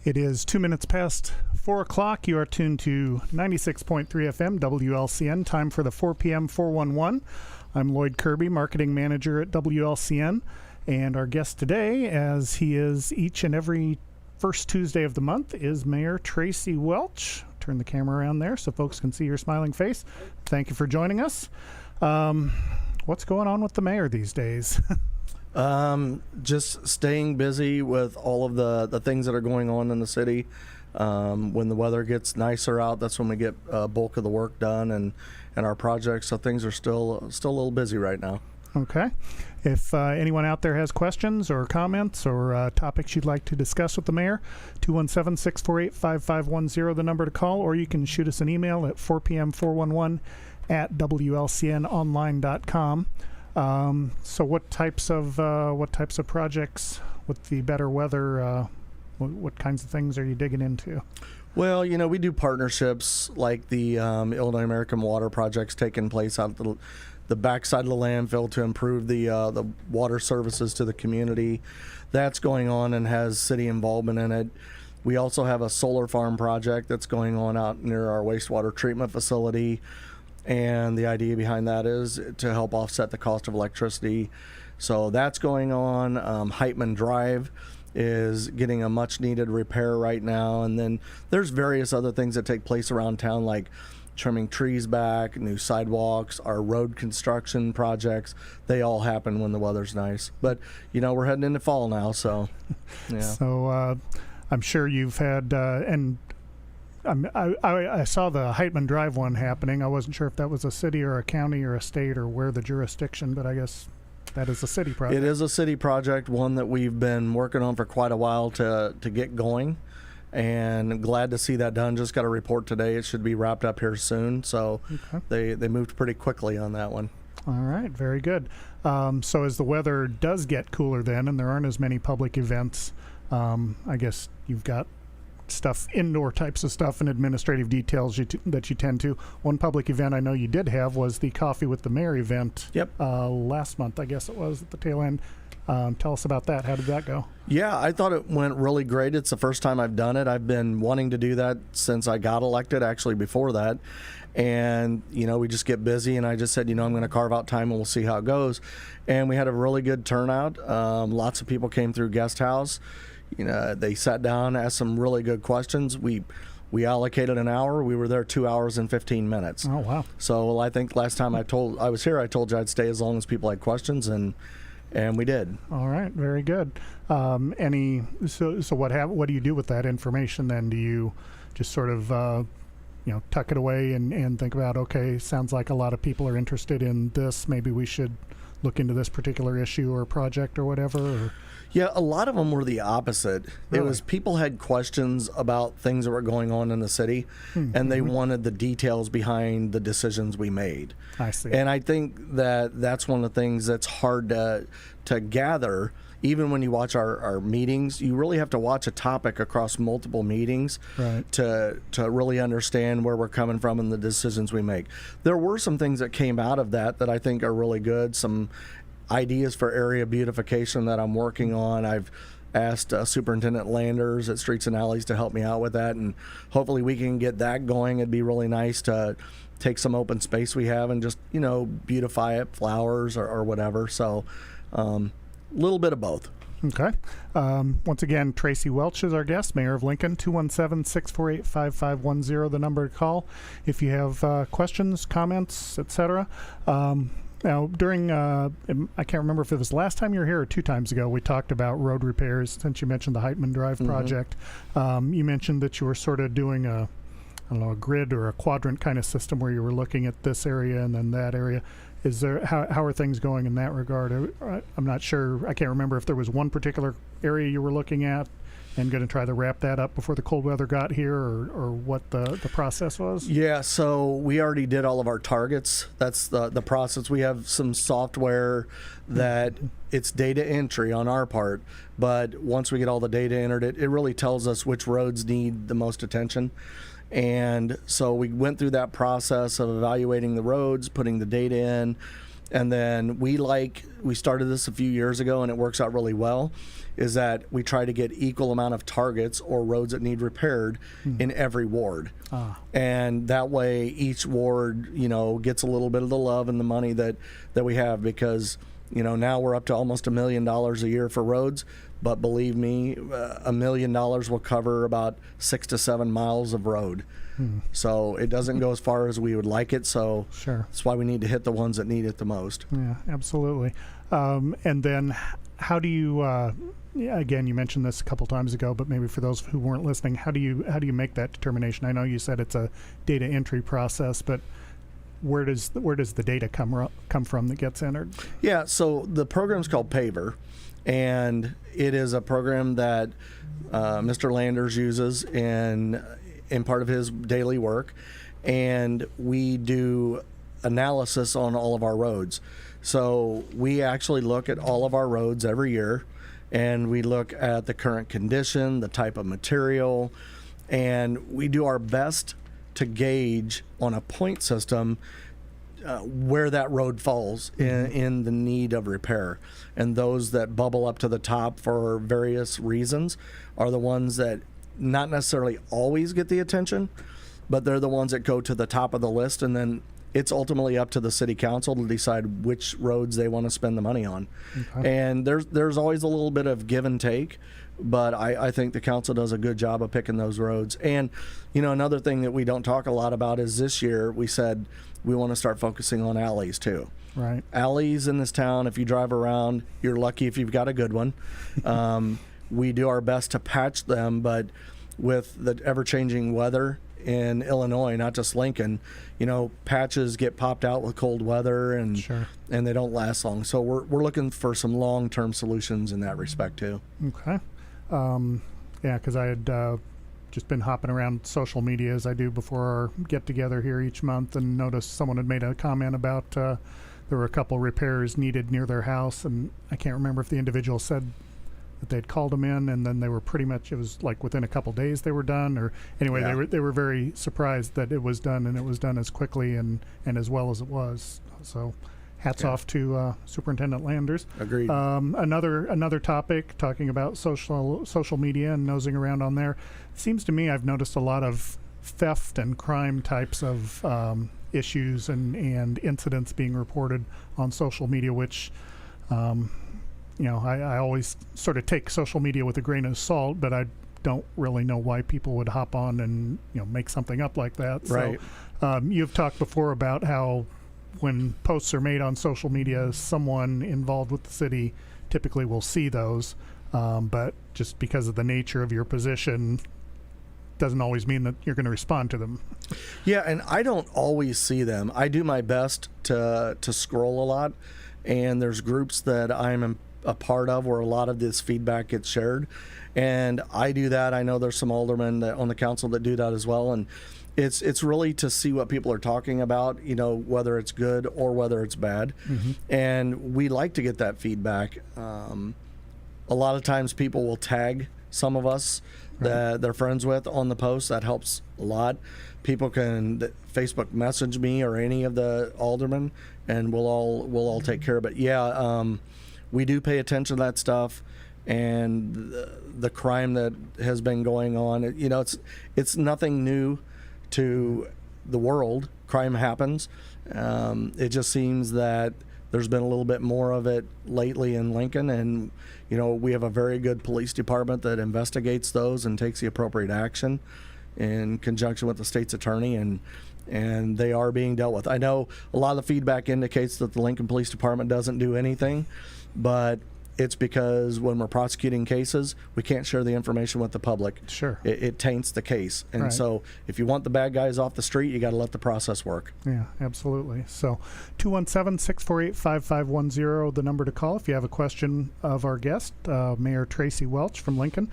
It is 2 minutes past 4 o'clock. You are tuned to 96.3 FM WLCN. Time for the 4 p.m. 411. I'm Lloyd Kirby, Marketing Manager at WLCN. And our guest today, as he is each and every first Tuesday of the month, is Mayor Tracy Welch. Turn the camera around there so folks can see your smiling face. Thank you for joining us. What's going on with the mayor these days? Just staying busy with all of the things that are going on in the city. When the weather gets nicer out, that's when we get bulk of the work done and our projects. So things are still a little busy right now. Okay. If anyone out there has questions or comments or topics you'd like to discuss with the mayor, 217-648-5510, the number to call, or you can shoot us an email at 4pm411@wlcnonline.com. So what types of projects with the better weather, what kinds of things are you digging into? Well, we do partnerships like the Illinois American Water projects taking place out the backside of the landfill to improve the water services to the community. That's going on and has city involvement in it. We also have a solar farm project that's going on out near our wastewater treatment facility. And the idea behind that is to help offset the cost of electricity. So that's going on. Heitman Drive is getting a much needed repair right now. And then there's various other things that take place around town, like trimming trees back, new sidewalks, our road construction projects. They all happen when the weather's nice. But, we're heading into fall now, so, yeah. So I'm sure you've had, I saw the Heitman Drive one happening. I wasn't sure if that was a city or a county or a state or where the jurisdiction, but I guess that is a city project. It is a city project, one that we've been working on for quite a while to get going, and glad to see that done. Just got a report today. It should be wrapped up here soon, so okay. They moved pretty quickly on that one. All right, very good. So as the weather does get cooler then, and there aren't as many public events, I guess you've got indoor types of stuff and administrative details that you tend to. One public event I know you did have was the Coffee with the Mayor event. Yep. Last month, I guess it was, at the tail end. Tell us about that. How did that go? Yeah, I thought it went really great. It's the first time I've done it. I've been wanting to do that since I got elected, actually before that. And, we just get busy, and I just said, I'm going to carve out time and we'll see how it goes. And we had a really good turnout. Lots of people came through guest house. They sat down, asked some really good questions. We allocated an hour. We were there 2 hours and 15 minutes. Oh, wow. So I think last time I was here, I told you I'd stay as long as people had questions, and we did. All right, very good. So what do you do with that information then? Do you just sort of tuck it away and think about, okay, sounds like a lot of people are interested in this, maybe we should look into this particular issue or project or whatever? Or? Yeah, a lot of them were the opposite. Really? It was people had questions about things that were going on in the city, and they wanted the details behind the decisions we made. I see. And I think that's one of the things that's hard to gather. Even when you watch our meetings, you really have to watch a topic across multiple meetings, right, to really understand where we're coming from and the decisions we make. There were some things that came out of that I think are really good, some ideas for area beautification that I'm working on. I've asked Superintendent Landers at Streets and Alleys to help me out with that, and hopefully we can get that going. It'd be really nice to take some open space we have and just, beautify it, flowers or whatever. So a little bit of both. Okay. Once again, Tracy Welch is our guest, Mayor of Lincoln. 217-648-5510, the number to call if you have questions, comments, etc. Now, during, I can't remember if it was the last time you were here or 2 times ago, we talked about road repairs, since you mentioned the Heitman Drive project. You mentioned that you were sort of doing a grid or a quadrant kind of system where you were looking at this area and then that area. Is there, how are things going in that regard? I'm not sure. I can't remember if there was one particular area you were looking at and going to try to wrap that up before the cold weather got here, or what the process was? Yeah, so we already did all of our targets. That's the process. We have some software that it's data entry on our part, but once we get all the data entered, it really tells us which roads need the most attention. And so we went through that process of evaluating the roads, putting the data in, and then we started this a few years ago, and it works out really well, is that we try to get equal amount of targets or roads that need repaired in every ward. And that way each ward, gets a little bit of the love and the money that we have, because, now we're up to almost $1 million a year for roads. But believe me, $1 million will cover about 6 to 7 miles of road. So it doesn't go as far as we would like it. So that's why we need to hit the ones that need it the most. Yeah, absolutely. And then how do you, again, you mentioned this a couple times ago, but maybe for those who weren't listening, how do you make that determination? I know you said it's a data entry process, but where does the data come from that gets entered? Yeah, so the program's called Paver. And it is a program that Mr. Landers uses in part of his daily work. And we do analysis on all of our roads. So we actually look at all of our roads every year, and we look at the current condition, the type of material, and we do our best to gauge on a point system where that road falls in the need of repair. And those that bubble up to the top for various reasons are the ones that not necessarily always get the attention, but they're the ones that go to the top of the list, and then it's ultimately up to the city council to decide which roads they want to spend the money on. And there's always a little bit of give and take, but I think the council does a good job of picking those roads. And another thing that we don't talk a lot about is this year we said we want to start focusing on alleys too. Right. Alleys in this town, if you drive around, you're lucky if you've got a good one. We do our best to patch them, but with the ever-changing weather in Illinois, not just Lincoln, patches get popped out with cold weather, and they don't last long. So we're looking for some long-term solutions in that respect too. Okay. Yeah, because I had just been hopping around social media as I do before our get-together here each month, and noticed someone had made a comment about there were a couple repairs needed near their house, and I can't remember if the individual said that they'd called them in, and then they were pretty much, it was like within a couple days they were done, or anyway, they were very surprised that it was done, and it was done as quickly and as well as it was. So hats off to Superintendent Landers. Agreed. Another topic, talking about social media and nosing around on there. It seems to me I've noticed a lot of theft and crime types of issues and incidents being reported on social media, which I always sort of take social media with a grain of salt, but I don't really know why people would hop on and make something up like that. Right. So you've talked before about how when posts are made on social media, someone involved with the city typically will see those, but just because of the nature of your position doesn't always mean that you're going to respond to them. Yeah, and I don't always see them. I do my best to scroll a lot, and there's groups that I'm a part of where a lot of this feedback gets shared, and I do that. I know there's some aldermen on the council that do that as well, and it's really to see what people are talking about, whether it's good or whether it's bad. And we like to get that feedback. a lot of times people will tag some of us that they're friends with on the post. That helps a lot. People can Facebook message me or any of the aldermen, and we'll all take care of it. Yeah, we do pay attention to that stuff, and the crime that has been going on. You know, it's nothing new to the world. Crime happens. It just seems that there's been a little bit more of it lately in Lincoln, and you know, we have a very good police department that investigates those and takes the appropriate action in conjunction with the state's attorney, and they are being dealt with. I know a lot of the feedback indicates that the Lincoln Police Department doesn't do anything, but it's because when we're prosecuting cases, we can't share the information with the public. Sure. It taints the case. And Right. so if you want the bad guys off the street, you got to let the process work. Yeah, absolutely. So 217-648-5510, the number to call if you have a question of our guest, Mayor Tracy Welch from Lincoln.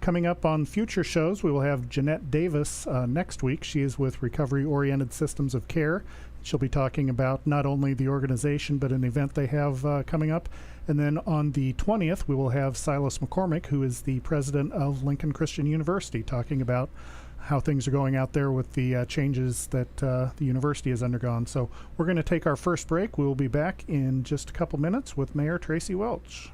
Coming up on future shows, we will have Jeanette Davis next week. She is with Recovery Oriented Systems of Care. She'll be talking about not only the organization, but an event they have coming up. And then on the 20th, we will have Silas McCormick, who is the president of Lincoln Christian University, talking about how things are going out there with the changes that the university has undergone. So we're going to take our first break. We will be back in just a couple minutes with Mayor Tracy Welch.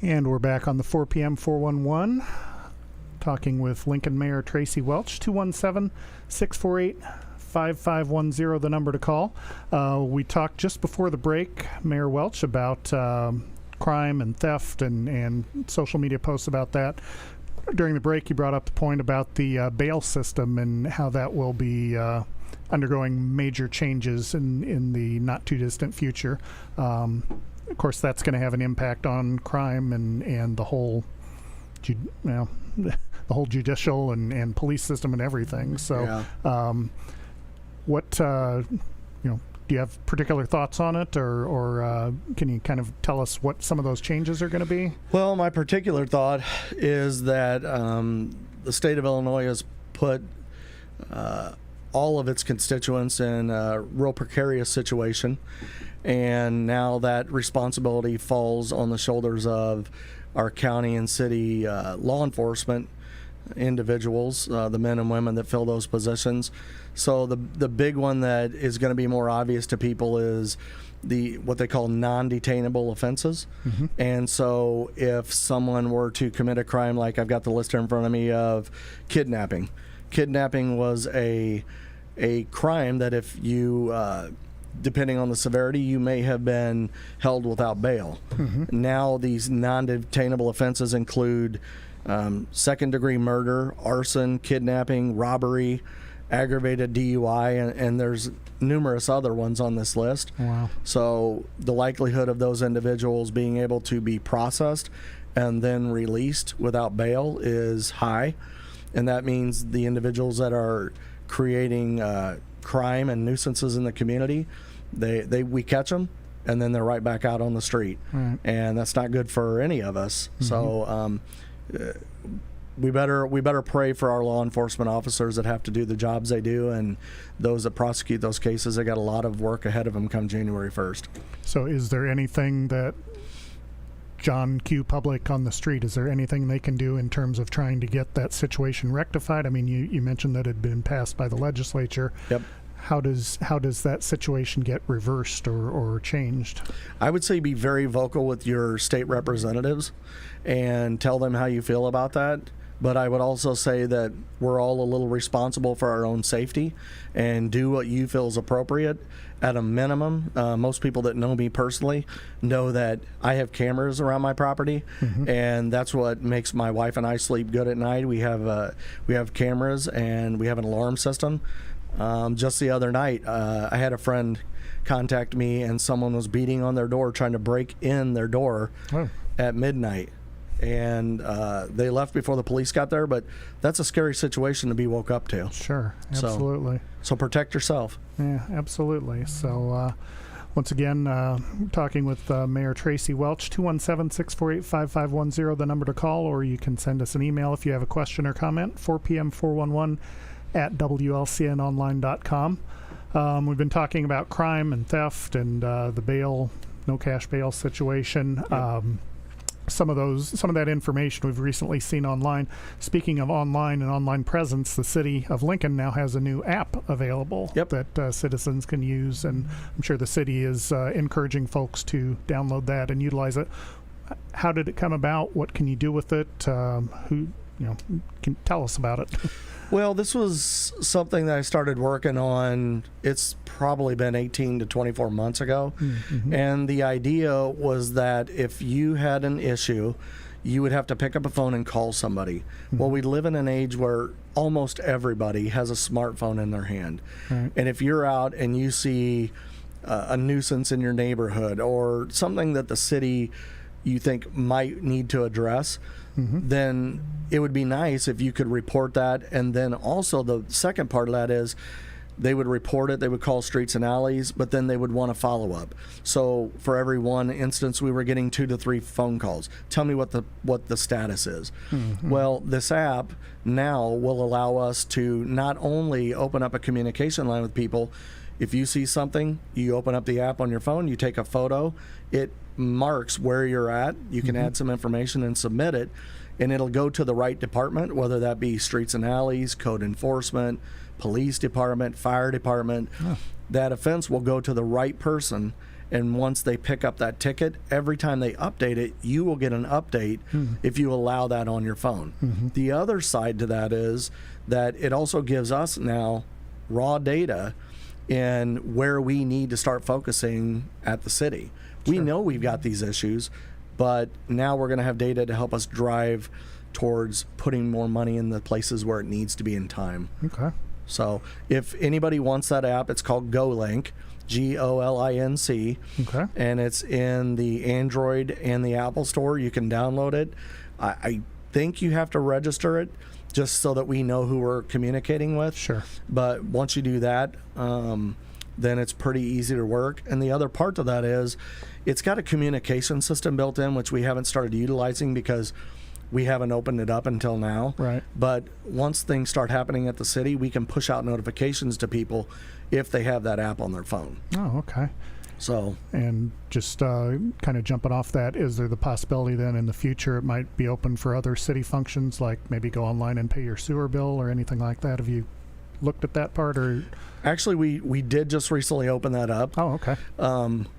And we're back on the 4 p.m. 411, talking with Lincoln Mayor Tracy Welch. 217-648-5510, the number to call. We talked just before the break, Mayor Welch, about crime and theft and social media posts about that. During the break, you brought up the point about the bail system and how that will be undergoing major changes in the not-too-distant future. Of course, that's going to have an impact on crime and the whole, the whole judicial and police system and everything. So, what do you have particular thoughts on it, or can you kind of tell us what some of those changes are going to be? Well, my particular thought is that the state of Illinois has put all of its constituents in a real precarious situation. And now that responsibility falls on the shoulders of our county and city law enforcement individuals, the men and women that fill those positions. So the big one that is going to be more obvious to people is what they call non-detainable offenses. Mm-hmm. And so if someone were to commit a crime, like I've got the list here in front of me of kidnapping. Kidnapping was a crime that if you depending on the severity, you may have been held without bail. Now, these non-detainable offenses include second-degree murder, arson, kidnapping, robbery, aggravated DUI, and there's numerous other ones on this list. Wow. So the likelihood of those individuals being able to be processed and then released without bail is high, and that means the individuals that are creating crime and nuisances in the community, we catch them, and then they're right back out on the street. Right. And that's not good for any of us. So we better pray for our law enforcement officers that have to do the jobs they do, and those that prosecute those cases. They got a lot of work ahead of them come January 1st. So is there anything that John Q. Public on the street, is there anything they can do in terms of trying to get that situation rectified? I mean, you mentioned that it had been passed by the legislature. Yep. How does that situation get reversed or changed? I would say be very vocal with your state representatives and tell them how you feel about that. But I would also say that we're all a little responsible for our own safety and do what you feel is appropriate. At a minimum, most people that know me personally know that I have cameras around my property, and that's what makes my wife and I sleep good at night. We have cameras, and we have an alarm system. Just the other night, I had a friend contact me, and someone was beating on their door trying to break in their door at midnight. And they left before the police got there, but that's a scary situation to be woke up to. Sure, absolutely. So protect yourself. Yeah, absolutely. So once again, talking with Mayor Tracy Welch, 217-648-5510, the number to call, or you can send us an email if you have a question or comment, 4pm411 at WLCNonline.com. We've been talking about crime and theft and the bail, no cash bail situation. Yep. Some of that information we've recently seen online. Speaking of online and online presence, the city of Lincoln now has a new app available that citizens can use, and I'm sure the city is encouraging folks to download that and utilize it. How did it come about? What can you do with it? Who can tell us about it? Well, this was something that I started working on. It's probably been 18 to 24 months ago. And the idea was that if you had an issue, you would have to pick up a phone and call somebody. Well, we live in an age where almost everybody has a smartphone in their hand. And if you're out and you see a nuisance in your neighborhood or something that the city you think might need to address, then it would be nice if you could report that. And then also the second part of that is they would report it, they would call streets and alleys, but then they would want to follow up. So for every one instance, we were getting 2 to 3 phone calls. Tell me what the status is. Well, this app now will allow us to not only open up a communication line with people. If you see something, you open up the app on your phone, you take a photo, it marks where you're at, you can add some information and submit it, and it'll go to the right department, whether that be streets and alleys, code enforcement, police department, fire department. That offense will go to the right person, and once they pick up that ticket, every time they update it, you will get an update if you allow that on your phone. The other side to that is that it also gives us now raw data in where we need to start focusing at the city. We know we've got these issues, but now we're going to have data to help us drive towards putting more money in the places where it needs to be in time. Okay. So if anybody wants that app, it's called GoLink, GOLINC. Okay. And it's in the Android and the Apple Store. You can download it. I think you have to register it just so that we know who we're communicating with. Sure. But once you do that, then it's pretty easy to work. And the other part to that is it's got a communication system built in, which we haven't started utilizing because we haven't opened it up until now. Right. But once things start happening at the city, we can push out notifications to people if they have that app on their phone. Oh, okay. So, and just kind of jumping off that, is there the possibility then in the future it might be open for other city functions, like maybe go online and pay your sewer bill or anything like that? Have you looked at that part? Or actually, we did just recently open that up. Oh, okay.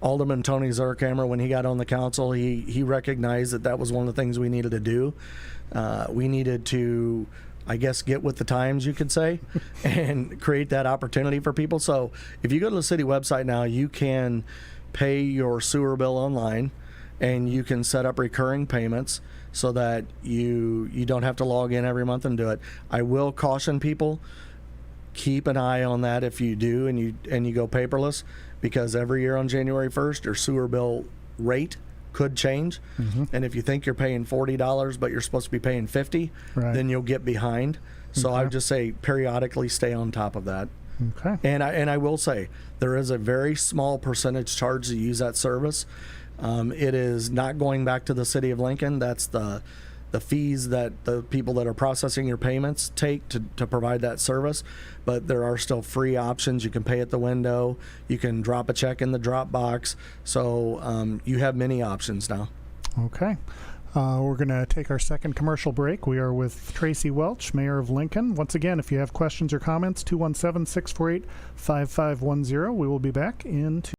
Alderman Tony Zurkammer, when he got on the council, he recognized that was one of the things we needed to do. We needed to I guess, get with the times, you could say, and create that opportunity for people. So if you go to the city website now, you can pay your sewer bill online, and you can set up recurring payments so that you don't have to log in every month and do it. I will caution people, keep an eye on that if you do and you go paperless, because every year on January 1st, your sewer bill rate could change. And if you think you're paying $40 but you're supposed to be paying $50, then you'll get behind. So I would just say periodically stay on top of that. Okay. And I will say there is a very small percentage charge to use that service. It is not going back to the city of Lincoln. That's the fees that the people that are processing your payments take to provide that service. But there are still free options. You can pay at the window. You can drop a check in the drop box. So you have many options now. Okay. We're going to take our second commercial break. We are with Tracy Welch, Mayor of Lincoln. Once again, if you have questions or comments, 217-648-5510. We will be back in two.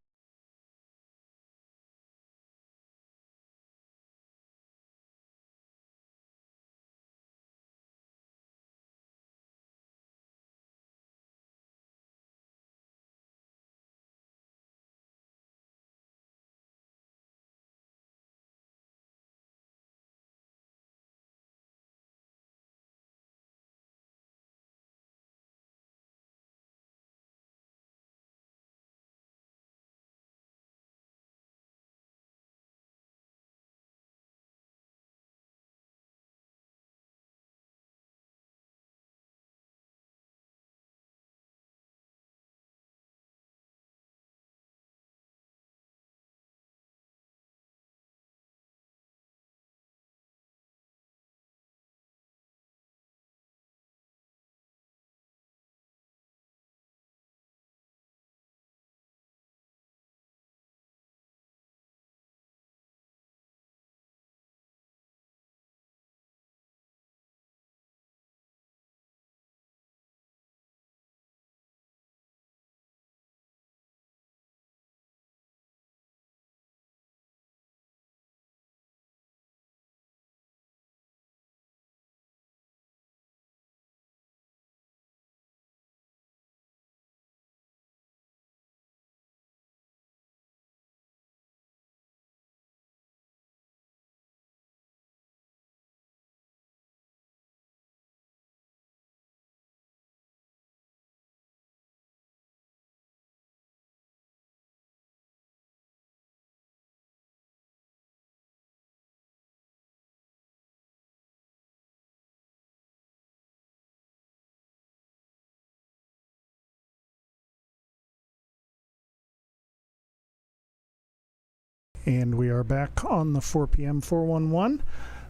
And we are back on the 4 p.m. 411.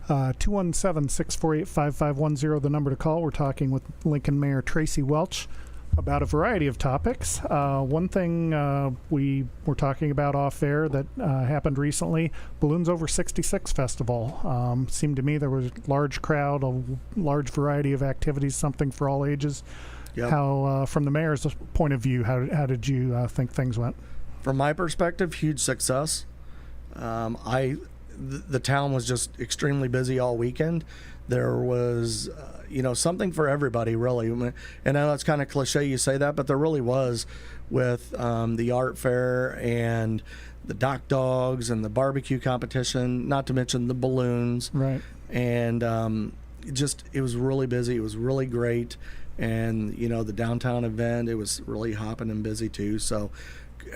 217-648-5510, the number to call. We're talking with Lincoln Mayor Tracy Welch about a variety of topics. One thing we were talking about off air that happened recently, Balloons Over 66 Festival. Seemed to me there was a large crowd, a large variety of activities, something for all ages. Yep. How, from the mayor's point of view, how did you think things went? From my perspective, huge success. The town was just extremely busy all weekend. There was, something for everybody, really. And I know it's kind of cliche you say that, but there really was, with the art fair and the dock dogs and the barbecue competition, not to mention the balloons. Right. And it was really busy. It was really great. And, the downtown event, it was really hopping and busy too. So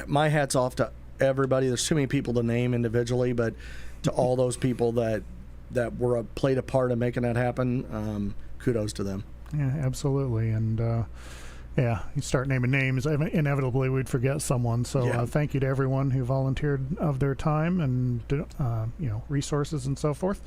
my hat's off to everybody. There's too many people to name individually, but to all those people that played a part in making that happen, kudos to them. Yeah, absolutely. And you start naming names, inevitably we'd forget someone. So thank you to everyone who volunteered of their time and resources and so forth.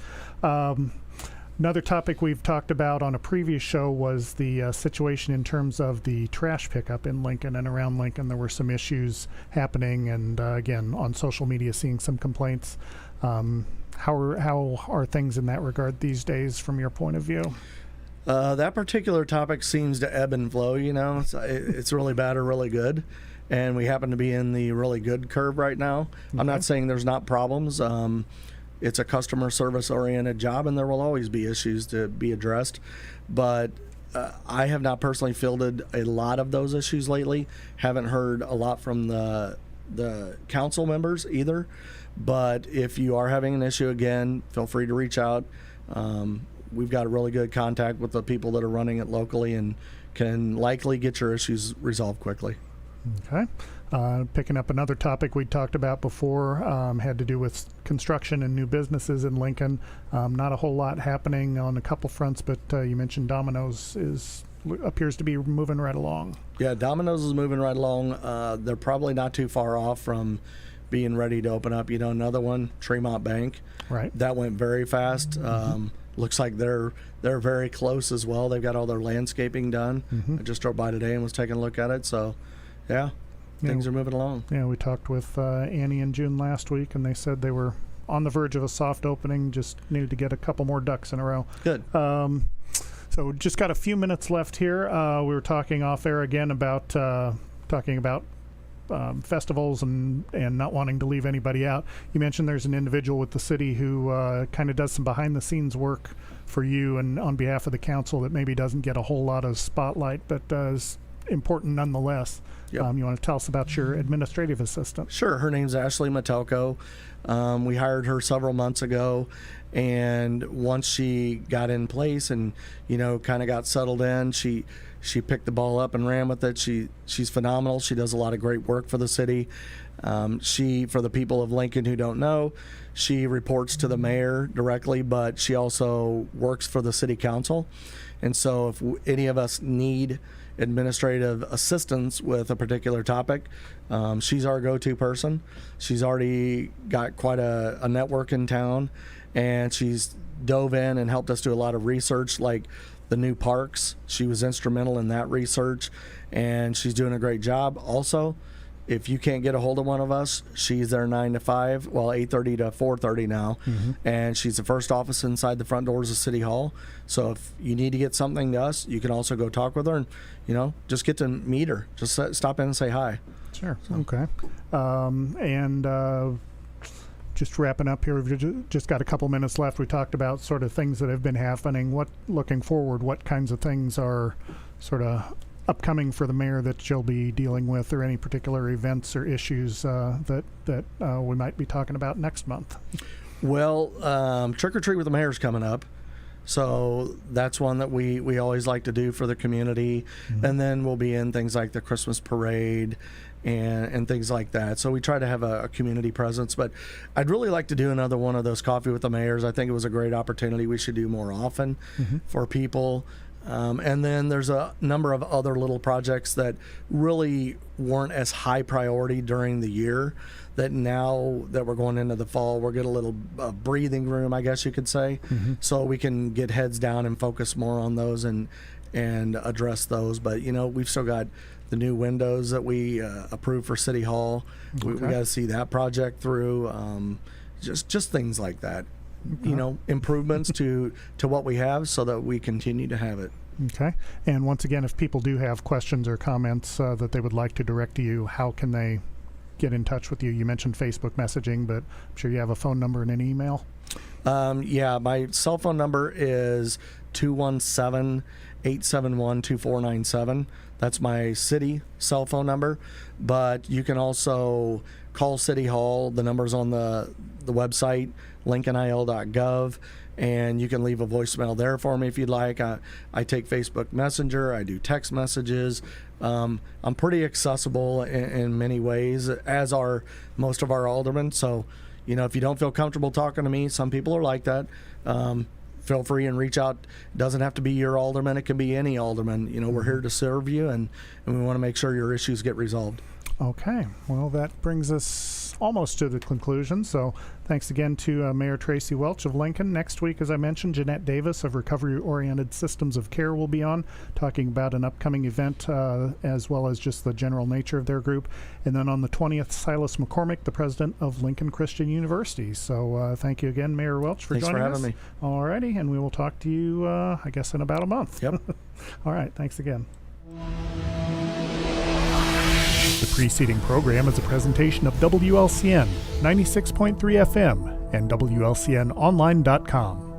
Another topic we've talked about on a previous show was the situation in terms of the trash pickup in Lincoln and around Lincoln. There were some issues happening, and again, on social media, seeing some complaints. How are things in that regard these days from your point of view? That particular topic seems to ebb and flow, it's really bad or really good. And we happen to be in the really good curve right now. Okay. I'm not saying there's not problems. it's a customer service oriented job, and there will always be issues to be addressed. But I have not personally fielded a lot of those issues lately. Haven't heard a lot from the council members either. But if you are having an issue, again, feel free to reach out. We've got a really good contact with the people that are running it locally and can likely get your issues resolved quickly. Okay. Picking up another topic we talked about before, had to do with construction and new businesses in Lincoln. Not a whole lot happening on a couple fronts, but you mentioned Domino's appears to be moving right along. Yeah, Domino's is moving right along. They're probably not too far off from being ready to open up. Another one, Tremont Bank. Right. That went very fast. Looks like they're very close as well. They've got all their landscaping done. I just drove by today and was taking a look at it. So, yeah, things are moving along. Yeah, we talked with Annie and June last week, and they said they were on the verge of a soft opening, just needed to get a couple more ducks in a row. Good. So just got a few minutes left here. We were talking off air again about festivals and not wanting to leave anybody out. You mentioned there's an individual with the city who kind of does some behind the scenes work for you and on behalf of the council that maybe doesn't get a whole lot of spotlight, but is important nonetheless. Yep. You want to tell us about your administrative assistant? Sure. Her name's Ashley Metelko. We hired her several months ago, and once she got in place and kind of got settled in, she picked the ball up and ran with it. She's phenomenal. She does a lot of great work for the city. For the people of Lincoln who don't know, she reports to the mayor directly, but she also works for the city council. And so if any of us need administrative assistance with a particular topic, she's our go-to person. She's already got quite a network in town, and she's dove in and helped us do a lot of research, like the new parks. She was instrumental in that research, and she's doing a great job. Also, if you can't get a hold of one of us, she's there 9 to 5, 8:30 to 4:30 now, and she's the first office inside the front doors of City Hall. So if you need to get something to us, you can also go talk with her and, just get to meet her. Just stop in and say hi. Sure. So. Okay. Just wrapping up here, we've just got a couple minutes left. We talked about sort of things that have been happening. Looking forward, what kinds of things are sort of upcoming for the mayor that she'll be dealing with, or any particular events or issues that we might be talking about next month? Well, Trick or Treat with the Mayor's coming up. So that's one that we always like to do for the community. And then we'll be in things like the Christmas parade and things like that. So we try to have a community presence. But I'd really like to do another one of those Coffee with the Mayors. I think it was a great opportunity we should do more often for people. And then there's a number of other little projects that really weren't as high priority during the year, that now that we're going into the fall, we're getting a little breathing room, I guess you could say, so we can get heads down and focus more on those and address those. But we've still got the new windows that we approved for City Hall. We got to see that project through. Just things like that. Improvements to what we have so that we continue to have it. Okay. And once again, if people do have questions or comments that they would like to direct to you, how can they get in touch with you? You mentioned Facebook messaging, but I'm sure you have a phone number and an email. Yeah, my cell phone number is 217-871-2497. That's my city cell phone number, but you can also call City Hall. The number's on the website, lincolnil.gov, and you can leave a voicemail there for me if you'd like. I take Facebook Messenger. I do text messages. I'm pretty accessible in many ways, as are most of our aldermen. So, if you don't feel comfortable talking to me, some people are like that. Feel free and reach out. It doesn't have to be your alderman. It can be any alderman. We're here to serve you, and we want to make sure your issues get resolved. Okay. Well, that brings us almost to the conclusion. So thanks again to Mayor Tracy Welch of Lincoln. Next week, as I mentioned, Jeanette Davis of Recovery Oriented Systems of Care will be on, talking about an upcoming event as well as just the general nature of their group. And then on the 20th, Silas McCormick, the president of Lincoln Christian University. So thank you again, Mayor Welch, for joining us. Thanks for having me. All righty. And we will talk to you, I guess, in about a month. Yep. All right. Thanks again. The preceding program is a presentation of WLCN 96.3 FM and WLCNonline.com.